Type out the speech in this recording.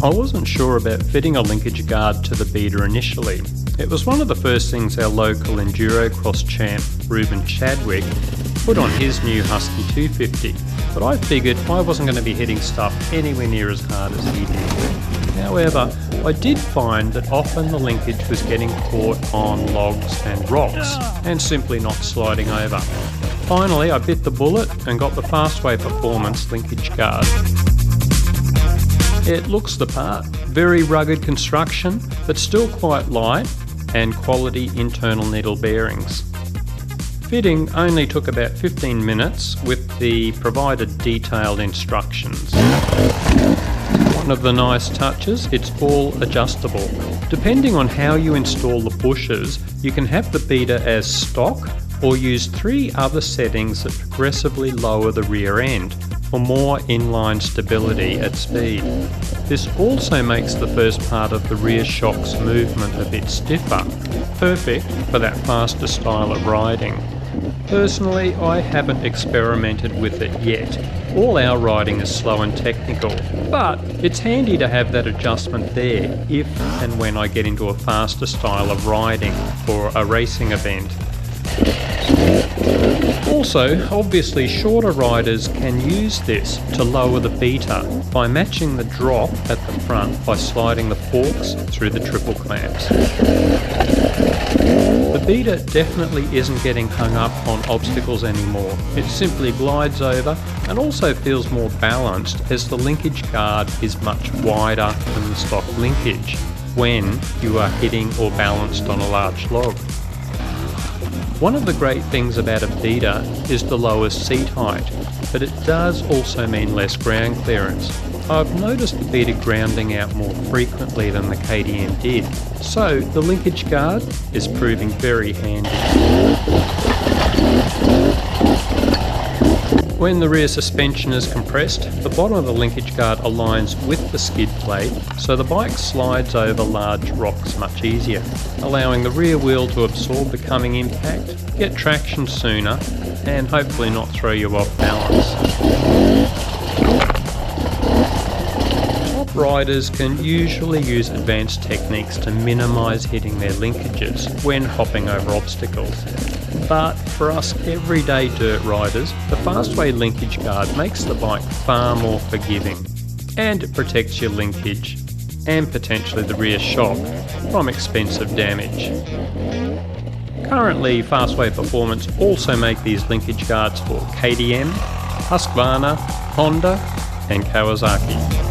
I wasn't sure about fitting a linkage guard to the Beta initially. It was one of the first things our local Enduro Cross champ Ruben Chadwick put on his new Husky 250, but I figured I wasn't going to be hitting stuff anywhere near as hard as he did. However, I did find that often the linkage was getting caught on logs and rocks and simply not sliding over. Finally, I bit the bullet and got the Fastway Performance linkage guard. It looks the part, very rugged construction, but still quite light, and quality internal needle bearings. Fitting only took about 15 minutes with the provided detailed instructions. One of the nice touches, it's all adjustable. Depending on how you install the bushes, you can have the Beta as stock or use 3 other settings that progressively lower the rear end for more inline stability at speed. This also makes the first part of the rear shock's movement a bit stiffer, perfect for that faster style of riding. Personally, I haven't experimented with it yet. All our riding is slow and technical, but it's handy to have that adjustment there if and when I get into a faster style of riding for a racing event. Also, obviously shorter riders can use this to lower the Beta by matching the drop at the front by sliding the forks through the triple clamps. The Beta definitely isn't getting hung up on obstacles anymore. It simply glides over and also feels more balanced as the linkage guard is much wider than the stock linkage when you are hitting or balanced on a large log. One of the great things about a Beta is the lower seat height, but it does also mean less ground clearance. I've noticed the Beta grounding out more frequently than the KTM did, so the linkage guard is proving very handy. When the rear suspension is compressed, the bottom of the linkage guard aligns with the skid plate, so the bike slides over large rocks much easier, allowing the rear wheel to absorb the coming impact, get traction sooner, and hopefully not throw you off balance. Top riders can usually use advanced techniques to minimise hitting their linkages when hopping over obstacles. But for us everyday dirt riders, the Fastway linkage guard makes the bike far more forgiving, and it protects your linkage and potentially the rear shock from expensive damage. Currently, Fastway Performance also make these linkage guards for KTM, Husqvarna, Honda and Kawasaki.